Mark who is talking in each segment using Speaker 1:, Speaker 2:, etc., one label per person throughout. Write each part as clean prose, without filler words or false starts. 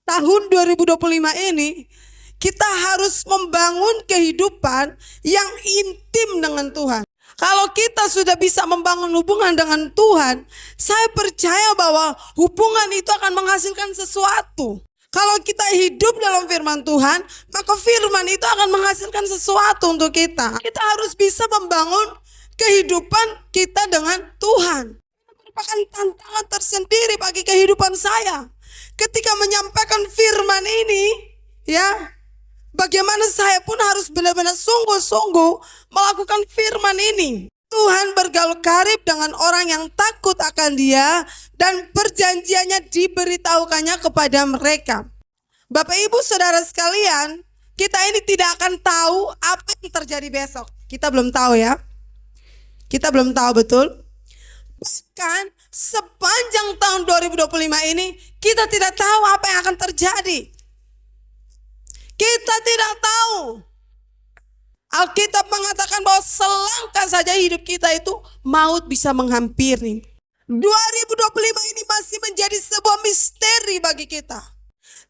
Speaker 1: tahun 2025 ini kita harus membangun kehidupan yang intim dengan Tuhan. Kalau kita sudah bisa membangun hubungan dengan Tuhan, saya percaya bahwa hubungan itu akan menghasilkan sesuatu. Kalau kita hidup dalam firman Tuhan, maka firman itu akan menghasilkan sesuatu untuk kita. Kita harus bisa membangun kehidupan kita dengan Tuhan. Ini merupakan tantangan tersendiri bagi kehidupan saya. Ketika menyampaikan firman ini, ya, bagaimana saya pun harus benar-benar sungguh-sungguh melakukan firman ini. Tuhan bergaul karib dengan orang yang takut akan Dia dan perjanjiannya diberitahukannya kepada mereka. Bapak Ibu Saudara sekalian, kita ini tidak akan tahu apa yang terjadi besok. Kita belum tahu ya. Kita belum tahu betul. Bahkan sepanjang tahun 2025 ini kita tidak tahu apa yang akan terjadi. Kita tidak tahu. Alkitab mengatakan bahwa selangkah saja hidup kita itu maut bisa menghampiri. 2025 ini masih menjadi sebuah misteri bagi kita.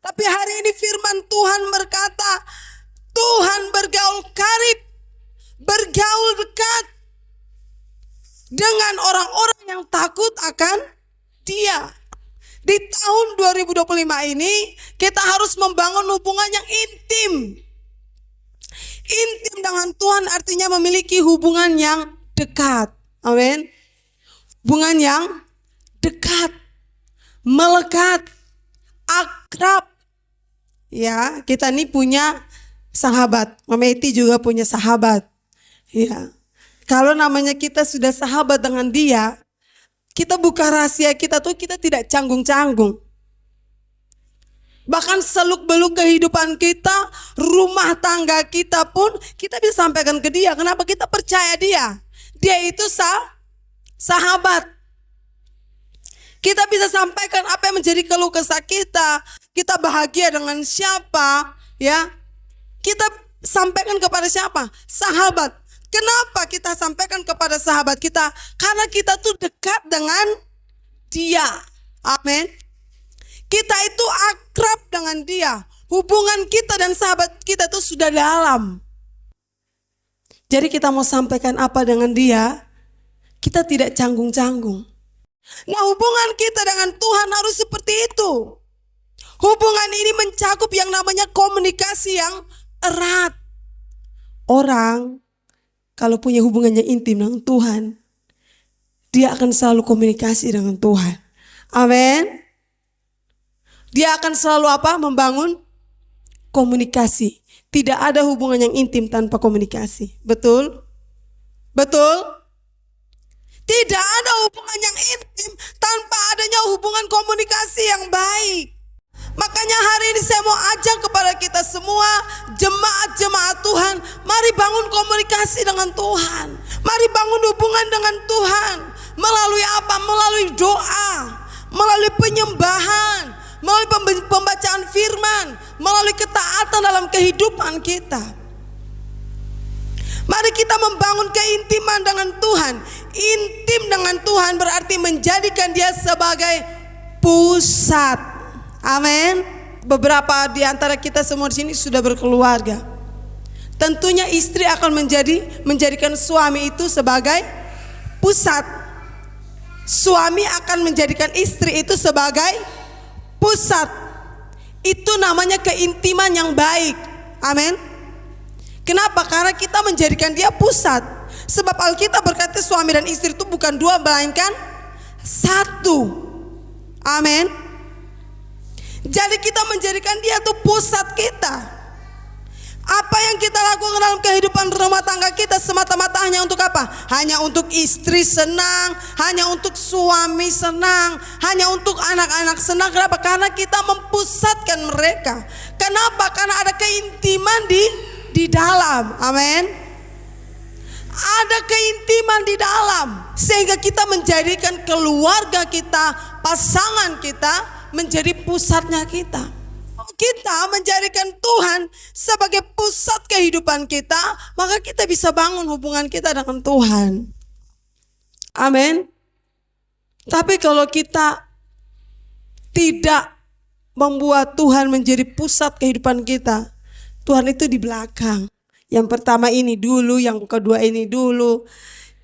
Speaker 1: Tapi hari ini firman Tuhan berkata, Tuhan bergaul karib, bergaul dekat dengan orang-orang yang takut akan Dia. Di tahun 2025 ini kita harus membangun hubungan yang intim. Intim dengan Tuhan artinya memiliki hubungan yang dekat. Amin. Hubungan yang dekat, melekat, akrab. Ya, kita ini punya sahabat. Mama Eti juga punya sahabat. Ya. Kalau namanya kita sudah sahabat dengan dia, kita buka rahasia kita tuh kita tidak canggung-canggung. Bahkan seluk-beluk kehidupan kita, rumah tangga kita pun kita bisa sampaikan ke dia. Kenapa? Kita percaya dia. Dia itu sahabat. Kita bisa sampaikan apa yang menjadi keluh kesah kita. Kita bahagia dengan siapa, ya? Kita sampaikan kepada siapa? Sahabat. Kenapa kita sampaikan kepada sahabat kita? Karena kita tuh dekat dengan dia. Amin. Kita itu akrab dengan dia. Hubungan kita dan sahabat kita itu sudah dalam. Jadi kita mau sampaikan apa dengan dia, kita tidak canggung-canggung. Nah, hubungan kita dengan Tuhan harus seperti itu. Hubungan ini mencakup yang namanya komunikasi yang erat. Orang kalau punya hubungan yang intim dengan Tuhan, dia akan selalu komunikasi dengan Tuhan. Amin. Dia akan selalu apa? Membangun komunikasi. Tidak ada hubungan yang intim tanpa komunikasi. Betul? Betul? Tidak ada hubungan yang intim tanpa adanya hubungan komunikasi yang baik. Makanya hari ini saya mau ajak kepada kita semua, jemaat-jemaat Tuhan, mari bangun komunikasi dengan Tuhan. Mari bangun hubungan dengan Tuhan. Melalui apa? Melalui doa, melalui penyembahan, melalui pembacaan firman, melalui ketaatan dalam kehidupan kita. Mari kita membangun keintiman dengan Tuhan. Intim dengan Tuhan berarti menjadikan Dia sebagai pusat. Amin. Beberapa di antara kita semua di sini sudah berkeluarga. Tentunya istri akan menjadikan suami itu sebagai pusat. Suami akan menjadikan istri itu sebagai pusat. Itu namanya keintiman yang baik. Amin. Kenapa? Karena kita menjadikan dia pusat. Sebab Alkitab berkata suami dan istri itu bukan dua melainkan satu. Amin. Jadi kita menjadikan dia itu pusat kita. Apa yang kita lakukan dalam kehidupan rumah tangga kita semata-mata hanya untuk apa? Hanya untuk istri senang, hanya untuk suami senang, hanya untuk anak-anak senang. Kenapa? Karena kita mempusatkan mereka. Kenapa? Karena ada keintiman di dalam. Amin. Ada keintiman di dalam. Sehingga kita menjadikan keluarga kita, pasangan kita menjadi pusatnya kita. Kita menjadikan Tuhan sebagai pusat kehidupan kita, maka kita bisa bangun hubungan kita dengan Tuhan. Amin. Tapi kalau kita tidak membuat Tuhan menjadi pusat kehidupan kita. Tuhan itu di belakang. Yang pertama ini dulu, yang kedua ini dulu.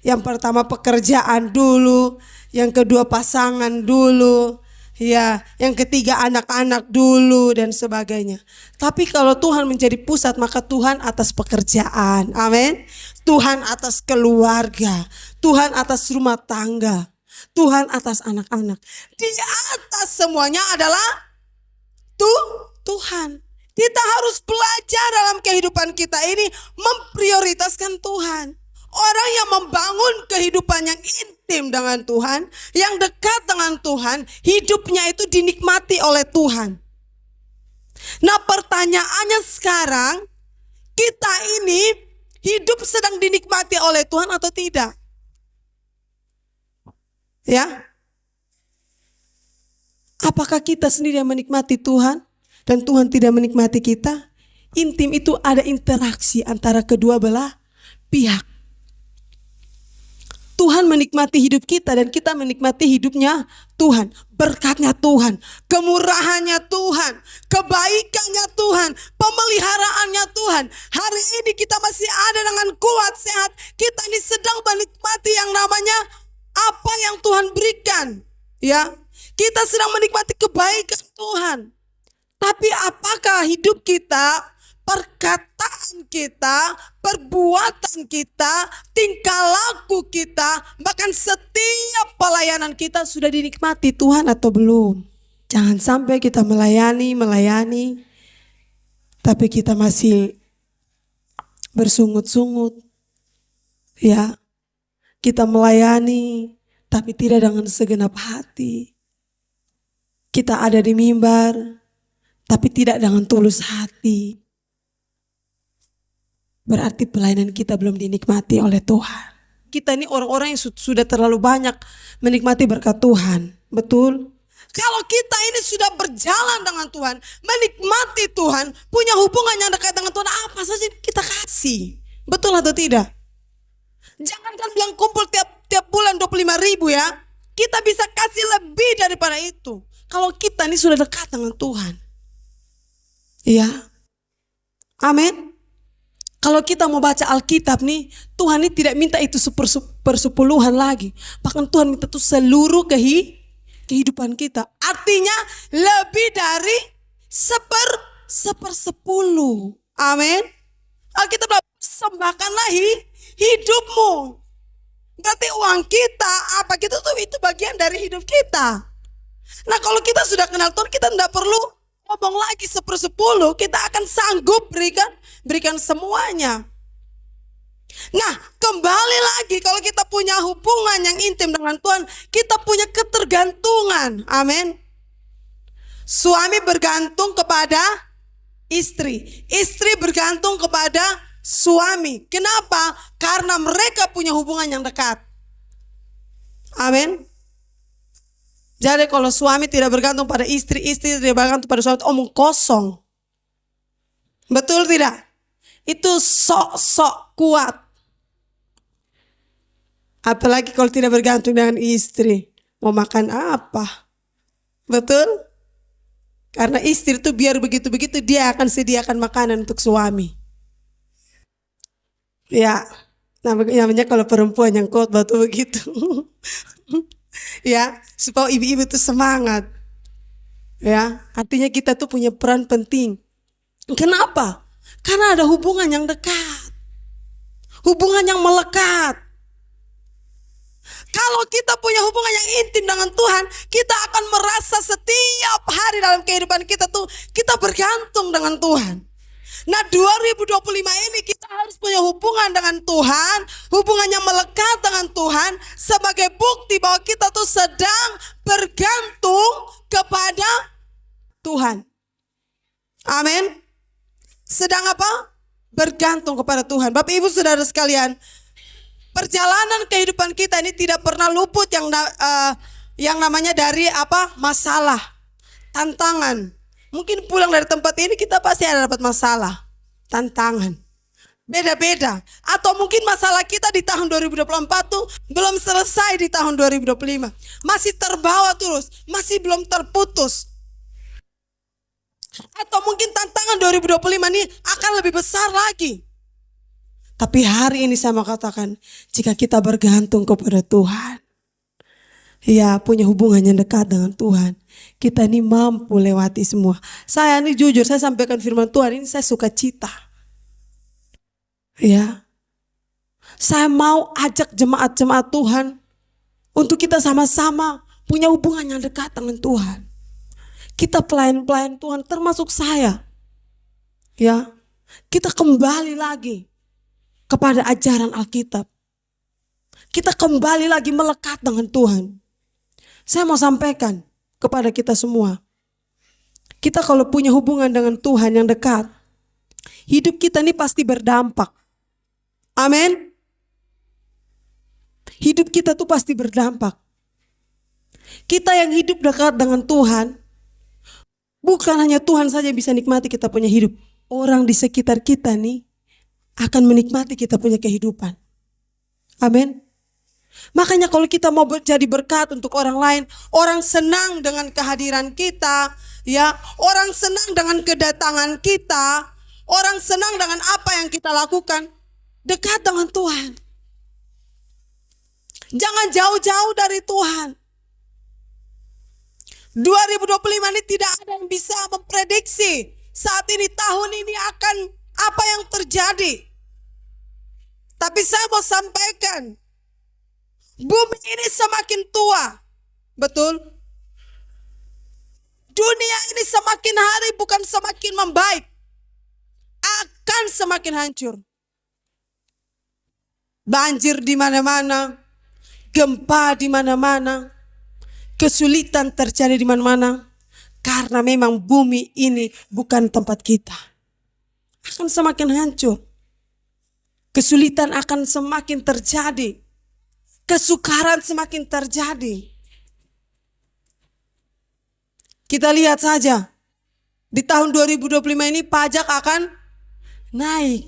Speaker 1: Yang pertama pekerjaan dulu, yang kedua pasangan dulu. Ya, yang ketiga anak-anak dulu dan sebagainya. Tapi kalau Tuhan menjadi pusat, maka Tuhan atas pekerjaan. Amin. Tuhan atas keluarga, Tuhan atas rumah tangga, Tuhan atas anak-anak. Di atas semuanya adalah Tuhan. Kita harus belajar dalam kehidupan kita ini memprioritaskan Tuhan. Orang yang membangun kehidupan yang intim dengan Tuhan, yang dekat dengan Tuhan, hidupnya itu dinikmati oleh Tuhan. Nah, pertanyaannya sekarang, kita ini hidup sedang dinikmati oleh Tuhan atau tidak? Ya. Apakah kita sendiri yang menikmati Tuhan dan Tuhan tidak menikmati kita? Intim itu ada interaksi antara kedua belah pihak. Tuhan menikmati hidup kita dan kita menikmati hidupnya Tuhan. Berkatnya Tuhan, kemurahannya Tuhan, kebaikannya Tuhan, pemeliharaannya Tuhan. Hari ini kita masih ada dengan kuat, sehat. Kita ini sedang menikmati yang namanya apa yang Tuhan berikan. Ya, kita sedang menikmati kebaikan Tuhan. Tapi apakah hidup kita, perkataan kita, perbuatan kita, tingkah laku kita, bahkan setiap pelayanan kita sudah dinikmati Tuhan atau belum? Jangan sampai kita melayani, tapi kita masih bersungut-sungut. Ya, kita melayani, tapi tidak dengan segenap hati. Kita ada di mimbar, tapi tidak dengan tulus hati. Berarti pelayanan kita belum dinikmati oleh Tuhan. Kita ini orang-orang yang sudah terlalu banyak menikmati berkat Tuhan. Betul? Kalau kita ini sudah berjalan dengan Tuhan, menikmati Tuhan, punya hubungan yang dekat dengan Tuhan, apa saja kita kasih. Betul atau tidak? Jangankan bilang kumpul tiap bulan 25.000 ya. Kita bisa kasih lebih daripada itu. Kalau kita ini sudah dekat dengan Tuhan. Iya. Amin. Kalau kita mau baca Alkitab nih, Tuhan ini tidak minta itu persepuluhan lagi. Bahkan Tuhan minta itu seluruh kehidupan kita. Artinya lebih dari sepersepuluh. Amin. Alkitab bilang, persembahkanlah hidupmu. Berarti uang kita, apa kita tuh itu bagian dari hidup kita. Nah, kalau kita sudah kenal Tuhan, kita tidak perlu ngomong lagi sepersepuluh, kita akan sanggup berikan semuanya. Nah, kembali lagi kalau kita punya hubungan yang intim dengan Tuhan, kita punya ketergantungan. Amin. Suami bergantung kepada istri, istri bergantung kepada suami. Kenapa? Karena mereka punya hubungan yang dekat. Amin. Jadi kalau suami tidak bergantung pada istri, istri tidak bergantung pada suami, omong kosong. Betul tidak? Itu sok-sok kuat. Apalagi kalau tidak bergantung dengan istri. Mau makan apa? Betul? Karena istri itu biar begitu-begitu dia akan sediakan makanan untuk suami. Ya, namanya kalau perempuan yang kuat betul begitu. Ya, supaya ibu-ibu itu semangat. Ya, artinya kita tuh punya peran penting. Kenapa? Karena ada hubungan yang dekat. Hubungan yang melekat. Kalau kita punya hubungan yang intim dengan Tuhan, kita akan merasa setiap hari dalam kehidupan kita tuh kita bergantung dengan Tuhan. Nah, 2025 ini kita harus punya hubungan dengan Tuhan, hubungan yang melekat dengan Tuhan sebagai bukti bahwa kita tuh sedang bergantung kepada Tuhan. Amin. Sedang apa? Bergantung kepada Tuhan. Bapak Ibu Saudara sekalian, perjalanan kehidupan kita ini tidak pernah luput yang namanya dari apa? Masalah, tantangan. Mungkin pulang dari tempat ini kita pasti ada dapat masalah, tantangan. Beda-beda. Atau mungkin masalah kita di tahun 2024 tuh belum selesai di tahun 2025. Masih terbawa terus, masih belum terputus. Atau mungkin tantangan 2025 ini akan lebih besar lagi. Tapi hari ini saya mau katakan, jika kita bergantung kepada Tuhan, ya punya hubungan yang dekat dengan Tuhan, kita ini mampu lewati semua. Saya ini jujur, saya sampaikan firman Tuhan ini saya suka cita. Ya, saya mau ajak jemaat-jemaat Tuhan untuk kita sama-sama punya hubungan yang dekat dengan Tuhan. Kita pelayan-pelayan Tuhan termasuk saya. Ya, kita kembali lagi kepada ajaran Alkitab. Kita kembali lagi melekat dengan Tuhan. Saya mau sampaikan kepada kita semua. Kita kalau punya hubungan dengan Tuhan yang dekat, hidup kita ini pasti berdampak. Amin. Hidup kita tuh pasti berdampak. Kita yang hidup dekat dengan Tuhan, bukan hanya Tuhan saja bisa nikmati kita punya hidup. Orang di sekitar kita nih akan menikmati kita punya kehidupan. Amin. Makanya kalau kita mau jadi berkat untuk orang lain, orang senang dengan kehadiran kita, ya, orang senang dengan kedatangan kita, orang senang dengan apa yang kita lakukan, dekat dengan Tuhan. Jangan jauh-jauh dari Tuhan. 2025 ini tidak ada yang bisa memprediksi saat ini tahun ini akan apa yang terjadi. Tapi saya mau sampaikan, bumi ini semakin tua, betul? Dunia ini semakin hari bukan semakin membaik, akan semakin hancur. Banjir di mana-mana, gempa di mana-mana, kesulitan terjadi di mana-mana, karena memang bumi ini bukan tempat kita. Akan semakin hancur. Kesulitan akan semakin terjadi. Kesukaran semakin terjadi. Kita lihat saja, di tahun 2025 ini pajak akan naik.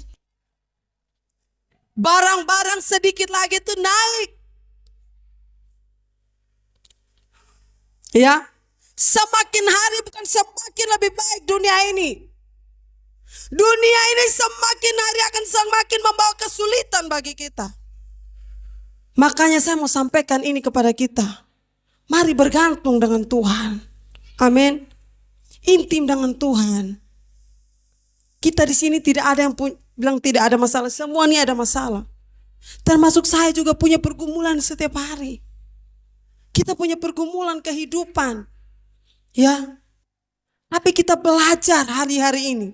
Speaker 1: Barang-barang sedikit lagi itu naik. Ya, semakin hari bukan semakin lebih baik dunia ini. Dunia ini semakin hari akan semakin membawa kesulitan bagi kita. Makanya saya mau sampaikan ini kepada kita. Mari bergantung dengan Tuhan. Amin. Intim dengan Tuhan. Kita di sini tidak ada yang bilang tidak ada masalah. Semua ini ada masalah. Termasuk saya juga punya pergumulan setiap hari. Kita punya pergumulan kehidupan. Ya. Tapi kita belajar hari-hari ini.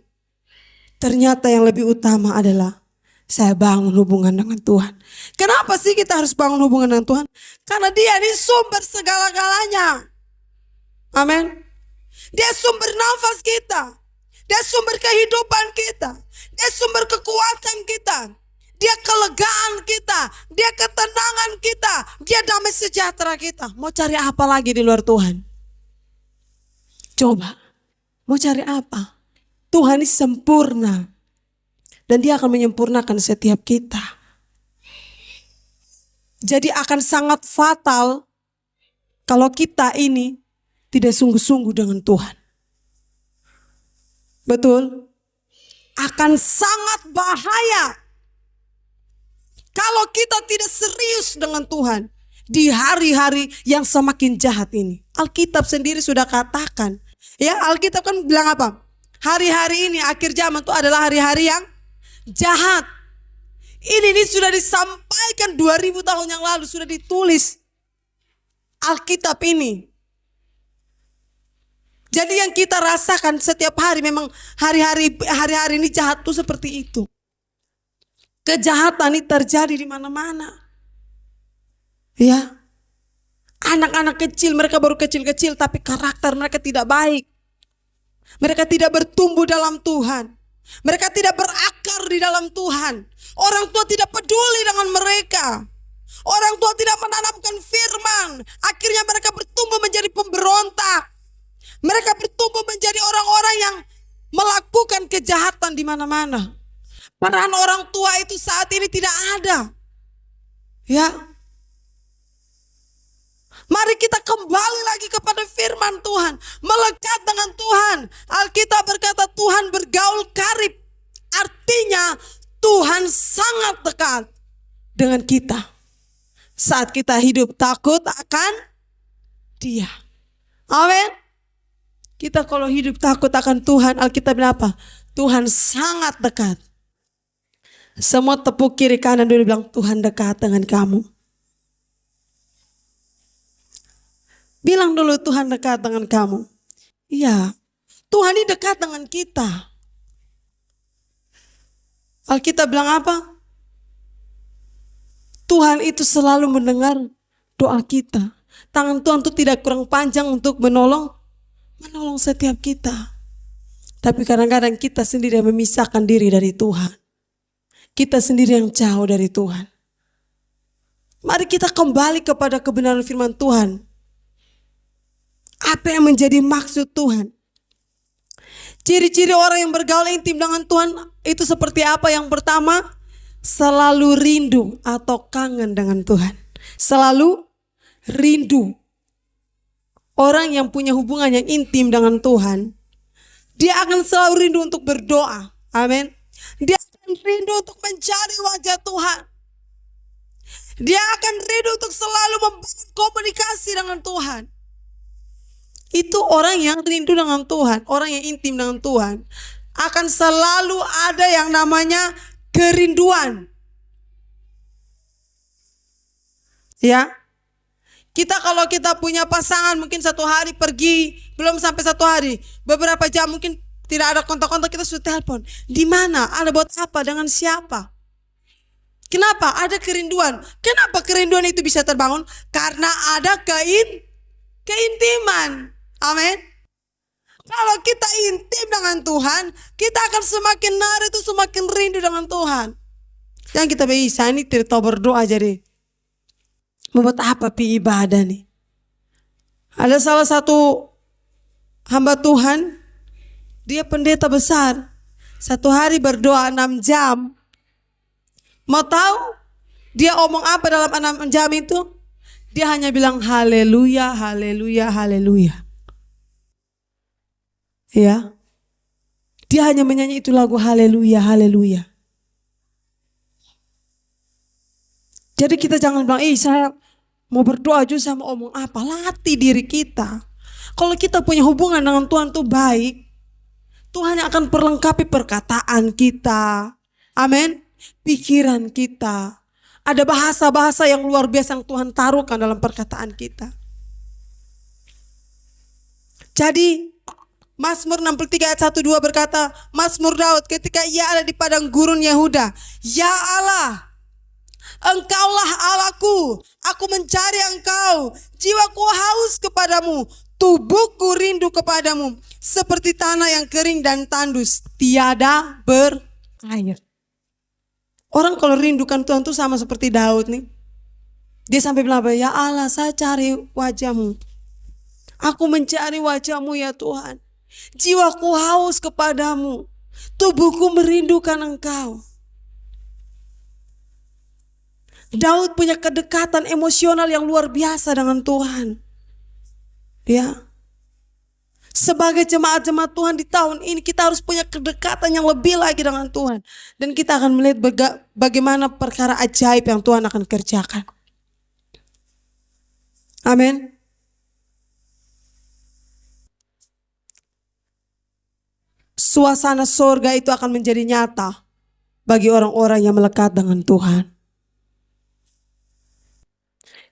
Speaker 1: Ternyata yang lebih utama adalah saya bangun hubungan dengan Tuhan. Kenapa sih kita harus bangun hubungan dengan Tuhan? Karena Dia ini sumber segala-galanya. Amin. Dia sumber nafas kita. Dia sumber kehidupan kita. Dia sumber kekuatan kita. Dia kelegaan kita. Dia ketenangan kita. Dia damai sejahtera kita. Mau cari apa lagi di luar Tuhan? Coba. Mau cari apa? Tuhan ini sempurna. Dan Dia akan menyempurnakan setiap kita. Jadi akan sangat fatal kalau kita ini tidak sungguh-sungguh dengan Tuhan. Betul? Akan sangat bahaya kalau kita tidak serius dengan Tuhan di hari-hari yang semakin jahat ini. Alkitab sendiri sudah katakan. Ya, Alkitab kan bilang apa? Hari-hari ini akhir zaman itu adalah hari-hari yang jahat. Ini sudah disampaikan 2000 tahun yang lalu, sudah ditulis Alkitab ini. Jadi yang kita rasakan setiap hari memang hari-hari ini jahat tuh seperti itu. Kejahatan ini terjadi di mana-mana. Ya. Anak-anak kecil, mereka baru kecil-kecil tapi karakter mereka tidak baik. Mereka tidak bertumbuh dalam Tuhan. Mereka tidak berakar di dalam Tuhan. Orang tua tidak peduli dengan mereka. Orang tua tidak menanamkan firman. Akhirnya mereka bertumbuh menjadi pemberontak. Mereka bertumbuh menjadi orang-orang yang melakukan kejahatan di mana-mana. Peran orang tua itu saat ini tidak ada. Ya. Mari Mari kita kembali lagi kepada firman Tuhan, melekat dengan Tuhan. Alkitab berkata Tuhan bergaul karib, artinya Tuhan sangat dekat dengan kita. Saat kita hidup takut akan Dia. Amin. Kita kalau hidup takut akan Tuhan, Alkitab bilang apa? Tuhan sangat dekat. Semua tepuk kiri kanan dulu bilang Tuhan dekat dengan kamu. Bilang dulu Tuhan dekat dengan kamu. Iya, Tuhan ini dekat dengan kita. Alkitab bilang apa? Tuhan itu selalu mendengar doa kita. Tangan Tuhan itu tidak kurang panjang untuk menolong setiap kita. Tapi kadang-kadang kita sendiri yang memisahkan diri dari Tuhan. Kita sendiri yang jauh dari Tuhan. Mari kita kembali kepada kebenaran firman Tuhan. Apa yang menjadi maksud Tuhan? Ciri-ciri orang yang bergaul intim dengan Tuhan itu seperti apa? Yang pertama, selalu rindu atau kangen dengan Tuhan. Selalu rindu. Orang yang punya hubungan yang intim dengan Tuhan, dia akan selalu rindu untuk berdoa. Amin. Dia akan rindu untuk mencari wajah Tuhan. Dia akan rindu untuk selalu membangun komunikasi dengan Tuhan. Itu orang yang rindu dengan Tuhan, orang yang intim dengan Tuhan. Akan selalu ada yang namanya kerinduan. Ya. Kita kalau kita punya pasangan mungkin satu hari pergi, belum sampai satu hari, beberapa jam mungkin tidak ada kontak-kontak, kita sudah telepon. Di mana? Ada buat apa? Dengan siapa? Kenapa? Ada kerinduan. Kenapa kerinduan itu bisa terbangun? Karena ada keintiman. Amin. Kalau kita intim dengan Tuhan, kita akan semakin hari itu semakin rindu dengan Tuhan. Yang kita bisa ini tidak tahu berdoa jadi. Membuat apa pi ibadah nih? Ada salah satu hamba Tuhan, dia pendeta besar. Satu hari berdoa 6 jam. Mau tahu dia omong apa dalam 6 jam itu? Dia hanya bilang haleluya, haleluya, haleluya. Ya. Dia hanya menyanyi itu lagu haleluya, haleluya. Jadi kita jangan bilang, saya mau berdoa juga sama omong apa. Latih diri kita. Kalau kita punya hubungan dengan Tuhan itu baik, Tuhan yang akan perlengkapi perkataan kita. Amin. Pikiran kita. Ada bahasa-bahasa yang luar biasa yang Tuhan taruhkan dalam perkataan kita. Jadi Mazmur 63 ayat 1-2 berkata, Mazmur Daud ketika ia ada di padang gurun Yehuda, ya Allah, Engkaulah Allahku, aku mencari Engkau, jiwaku haus kepadamu, tubuhku rindu kepadamu, seperti tanah yang kering dan tandus, tiada berair. Orang kalau rindukan Tuhan itu sama seperti Daud nih. Dia sampai bilang, ya Allah, saya cari wajah-Mu. Aku mencari wajah-Mu ya Tuhan. Jiwaku haus kepadamu, tubuhku merindukan Engkau. Daud punya kedekatan emosional yang luar biasa dengan Tuhan. Ya. Sebagai jemaat-jemaat Tuhan di tahun ini kita harus punya kedekatan yang lebih lagi dengan Tuhan. Dan kita akan melihat bagaimana perkara ajaib yang Tuhan akan kerjakan. Amin. Suasana surga itu akan menjadi nyata bagi orang-orang yang melekat dengan Tuhan.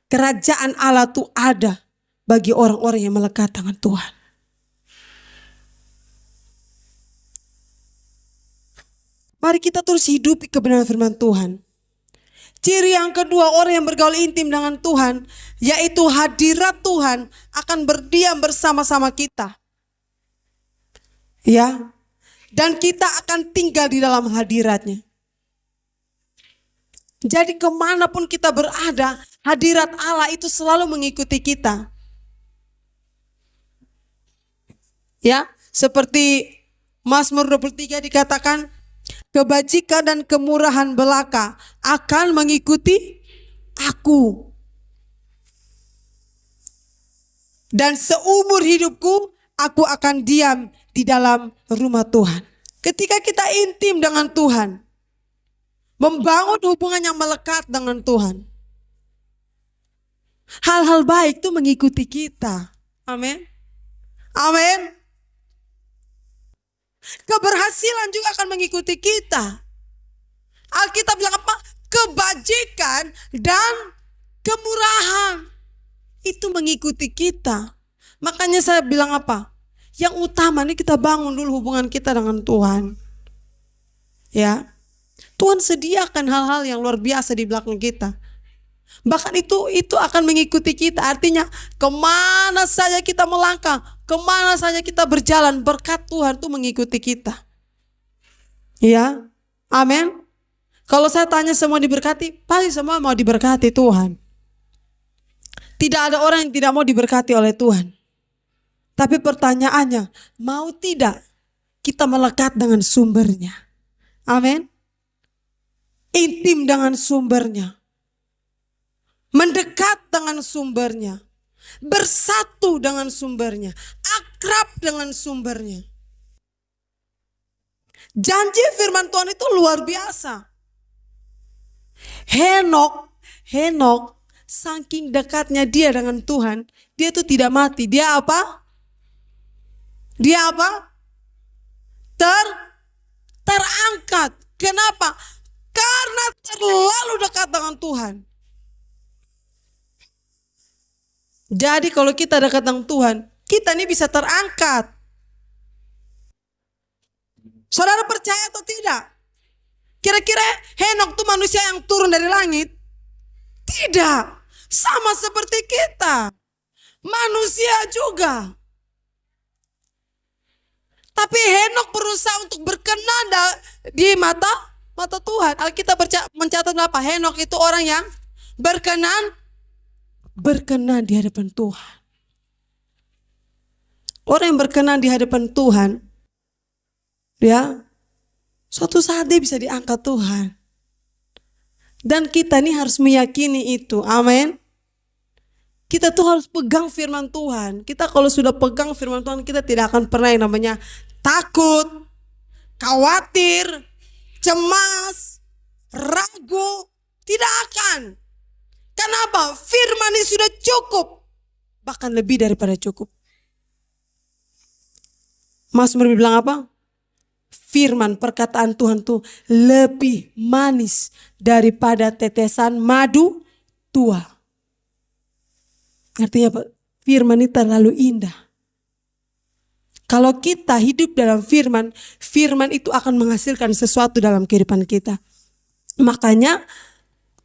Speaker 1: Kerajaan Allah itu ada bagi orang-orang yang melekat dengan Tuhan. Mari kita terus hidupi kebenaran firman Tuhan. Ciri yang kedua orang yang bergaul intim dengan Tuhan, yaitu hadirat Tuhan akan berdiam bersama-sama kita. Ya, dan kita akan tinggal di dalam hadiratnya. Jadi kemanapun kita berada, hadirat Allah itu selalu mengikuti kita. Ya, seperti Mazmur 23 dikatakan, kebajikan dan kemurahan belaka akan mengikuti aku. Dan seumur hidupku aku akan diam di dalam rumah Tuhan. Ketika kita intim dengan Tuhan, membangun hubungan yang melekat dengan Tuhan, hal-hal baik itu mengikuti kita. Amin. Amin. Keberhasilan juga akan mengikuti kita. Alkitab bilang apa? Kebajikan dan kemurahan itu mengikuti kita. Makanya saya bilang apa? Yang utama nih kita bangun dulu hubungan kita dengan Tuhan. Ya. Tuhan sediakan hal-hal yang luar biasa di belakang kita. Bahkan itu akan mengikuti kita. Artinya kemana saja kita melangkah, kemana saja kita berjalan, berkat Tuhan itu mengikuti kita. Ya, amin. Kalau saya tanya semua diberkati, pasti semua mau diberkati Tuhan. Tidak ada orang yang tidak mau diberkati oleh Tuhan. Tapi pertanyaannya, mau tidak kita melekat dengan sumbernya? Amin. Intim dengan sumbernya. Mendekat dengan sumbernya. Bersatu dengan sumbernya. Akrab dengan sumbernya. Janji firman Tuhan itu luar biasa. Henok, saking dekatnya dia dengan Tuhan, dia itu tidak mati. Dia apa? Dia apa? Terangkat. Kenapa? Karena terlalu dekat dengan Tuhan. Jadi kalau kita dekat dengan Tuhan, kita ini bisa terangkat. Saudara percaya atau tidak? Kira-kira Henok itu manusia yang turun dari langit? Tidak. Sama seperti kita. Manusia juga. Tapi Henok berusaha untuk berkenan di mata Tuhan. Alkitab mencatat apa? Henok itu orang yang berkenan di hadapan Tuhan. Orang yang berkenan di hadapan Tuhan, ya, suatu saat dia bisa diangkat Tuhan. Dan kita ini harus meyakini itu. Amin. Kita tuh harus pegang firman Tuhan. Kita kalau sudah pegang firman Tuhan, kita tidak akan pernah yang namanya takut, khawatir, cemas, ragu. Tidak akan. Kenapa? Firman ini sudah cukup. Bahkan lebih daripada cukup. Mazmur bilang apa? Firman perkataan Tuhan tuh lebih manis daripada tetesan madu tua. Artinya apa? Firman ini terlalu indah. Kalau kita hidup dalam firman, firman itu akan menghasilkan sesuatu dalam kehidupan kita. Makanya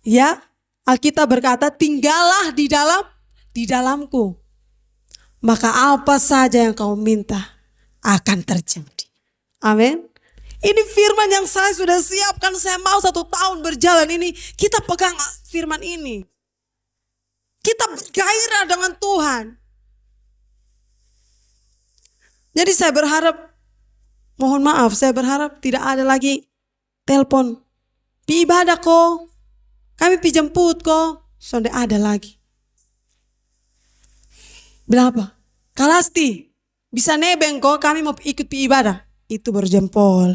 Speaker 1: ya, Alkitab berkata, tinggallah di dalamku. Maka apa saja yang kau minta akan terjadi. Amin. Ini firman yang saya sudah siapkan. Saya mau 1 tahun berjalan ini. Kita pegang firman ini. Kita bergairah dengan Tuhan. Jadi saya berharap, mohon maaf, saya berharap tidak ada lagi telepon. Pi ibadah kok. Kami pi jemput kok. Sonde ada lagi. Bilang apa? Kalasti, bisa nebeng kok, kami mau ikut pi ibadah. Itu baru jempol.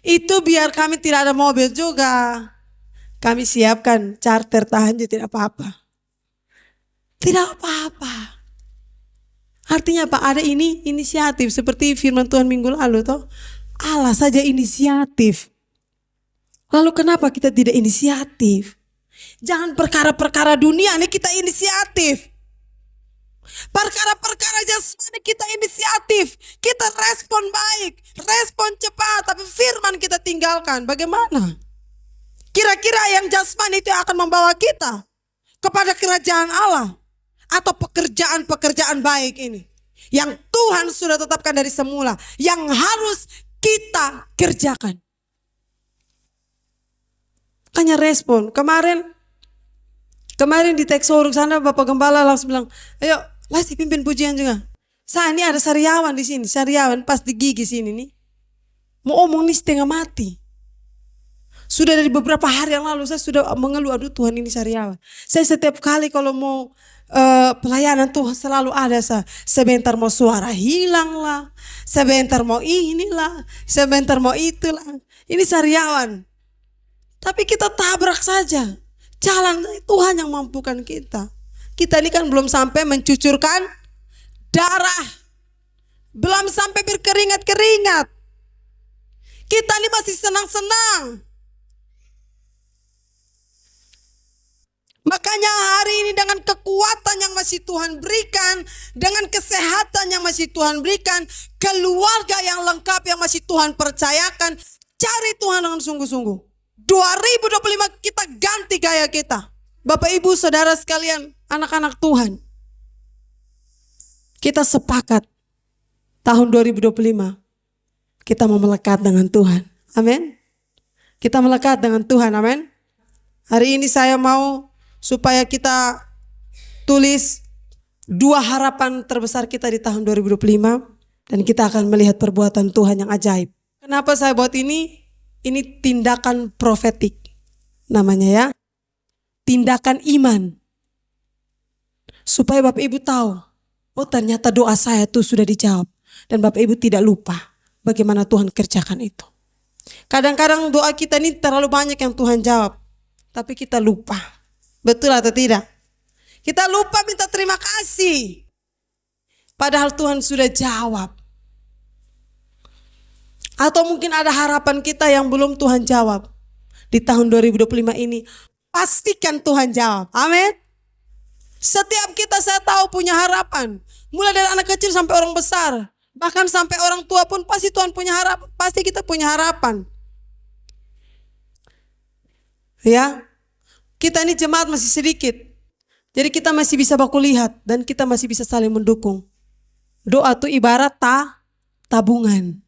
Speaker 1: Itu biar kami tidak ada mobil juga. Kami siapkan charter tahajud, tidak apa-apa. Tidak apa-apa. Artinya apa? Ada ini inisiatif. Seperti firman Tuhan minggu lalu toh. Allah saja inisiatif. Lalu kenapa kita tidak inisiatif? Jangan perkara-perkara dunia ini kita inisiatif. Perkara-perkara jasmani kita inisiatif. Kita respon baik, respon cepat. Tapi firman kita tinggalkan. Bagaimana? Kira-kira yang jasmani itu akan membawa kita kepada kerajaan Allah. Atau pekerjaan-pekerjaan baik ini. Yang Tuhan sudah tetapkan dari semula. Yang harus kita kerjakan. Makanya respon. Kemarin di Teksoruk sana Bapak Gembala langsung bilang, ayo Lasti pimpin pujian juga. Saya ini ada sariawan di sini. Sariawan pas di gigi sini nih. Mau omong nih setengah mati. Sudah dari beberapa hari yang lalu saya sudah mengeluh, aduh Tuhan ini sariawan. Saya setiap kali kalau mau pelayanan Tuhan selalu ada sebentar mau suara hilang lah, sebentar mau inilah, sebentar mau itulah. Ini sariawan. Tapi kita tabrak saja. Jalan Tuhan yang mampukan kita. Kita ini kan belum sampai mencucurkan darah. Belum sampai berkeringat-keringat. Kita ini masih senang-senang. Makanya hari ini dengan kekuatan yang masih Tuhan berikan, dengan kesehatan yang masih Tuhan berikan, keluarga yang lengkap yang masih Tuhan percayakan, cari Tuhan dengan sungguh-sungguh. 2025 kita ganti gaya kita. Bapak Ibu Saudara sekalian, anak-anak Tuhan. Kita sepakat tahun 2025 kita mau melekat dengan Tuhan. Amin. Kita melekat dengan Tuhan. Amin. Hari ini saya mau supaya kita tulis 2 harapan terbesar kita di tahun 2025 dan kita akan melihat perbuatan Tuhan yang ajaib. Kenapa saya buat ini? Ini tindakan profetik namanya ya. Tindakan iman. Supaya Bapak Ibu tahu, oh ternyata doa saya tuh sudah dijawab. Dan Bapak Ibu tidak lupa bagaimana Tuhan kerjakan itu. Kadang-kadang doa kita ini terlalu banyak yang Tuhan jawab. Tapi kita lupa. Betul atau tidak? Kita lupa minta terima kasih. Padahal Tuhan sudah jawab. Atau mungkin ada harapan kita yang belum Tuhan jawab. Di tahun 2025 ini, pastikan Tuhan jawab. Amin. Setiap kita saya tahu punya harapan. Mulai dari anak kecil sampai orang besar. Bahkan sampai orang tua pun pasti Tuhan punya harapan. Pasti kita punya harapan. Ya. Kita ini jemaat masih sedikit. Jadi kita masih bisa baku lihat. Dan kita masih bisa saling mendukung. Doa itu ibarat tabungan.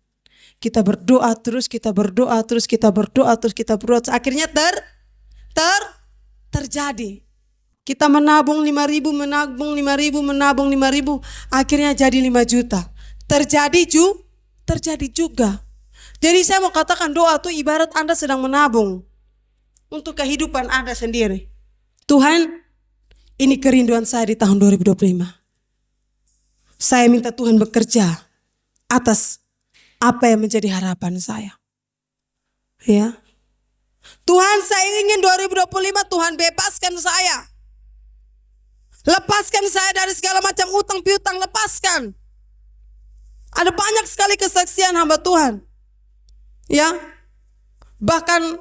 Speaker 1: Kita berdoa terus, kita berdoa terus, kita berdoa terus, kita berdoa terus. Akhirnya terjadi. Kita menabung 5.000, menabung 5.000, menabung 5.000. Akhirnya jadi 5 juta. Terjadi juga. Jadi saya mau katakan doa itu ibarat Anda sedang menabung. Untuk kehidupan Anda sendiri. Tuhan, ini kerinduan saya di tahun 2025. Saya minta Tuhan bekerja atas apa yang menjadi harapan saya. Ya. Tuhan, saya ingin 2025 Tuhan bebaskan saya. Lepaskan saya dari segala macam utang piutang, lepaskan. Ada banyak sekali kesaksian hamba Tuhan. Ya. Bahkan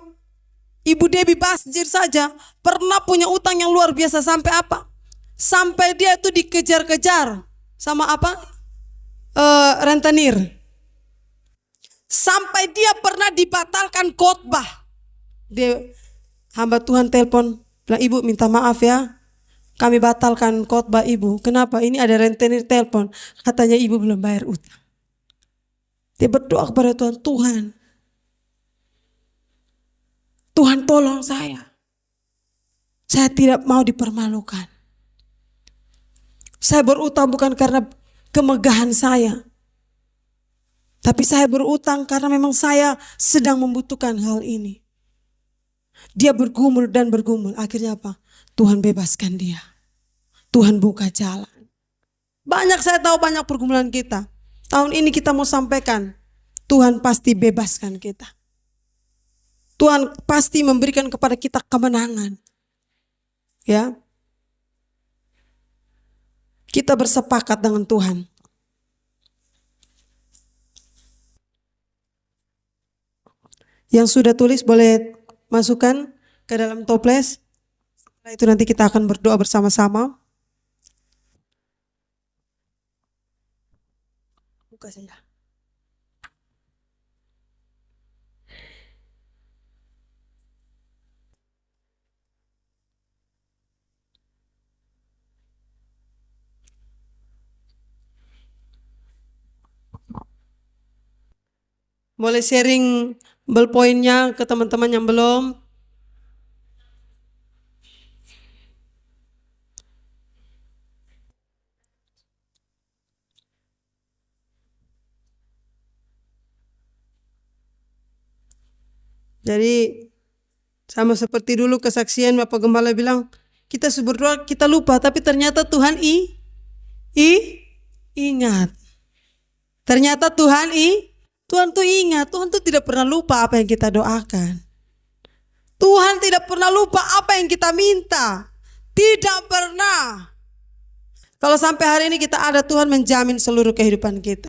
Speaker 1: Ibu Debbie Basjir saja pernah punya utang yang luar biasa sampai apa? Sampai dia itu dikejar-kejar sama apa? Rentenir. Sampai dia pernah dibatalkan khotbah. Dia hamba Tuhan telepon, bilang, "Ibu minta maaf ya. Kami batalkan khotbah Ibu." Kenapa? Ini ada rentenir telepon. Katanya Ibu belum bayar utang. Dia berdoa kepada Tuhan, Tuhan tolong saya. Saya tidak mau dipermalukan. Saya berutang bukan karena kemegahan saya. Tapi saya berutang karena memang saya sedang membutuhkan hal ini. Dia bergumul dan bergumul. Akhirnya apa? Tuhan bebaskan dia. Tuhan buka jalan. Banyak saya tahu banyak pergumulan kita. Tahun ini kita mau sampaikan. Tuhan pasti bebaskan kita. Tuhan pasti memberikan kepada kita kemenangan. Ya. Kita bersepakat dengan Tuhan. Yang sudah tulis boleh masukkan ke dalam toples. Setelah itu nanti kita akan berdoa bersama-sama. Buka saja. Boleh sharing ballpointnya ke teman-teman yang belum. Jadi sama seperti dulu kesaksian Bapak Gembala bilang, Kita berdoa, kita lupa, tapi ternyata Tuhan ingat. Ternyata Tuhan tuh ingat. Tuhan tuh tidak pernah lupa apa yang kita doakan. Tuhan tidak pernah lupa apa yang kita minta. Tidak pernah. Kalau sampai hari ini kita ada, Tuhan menjamin seluruh kehidupan kita.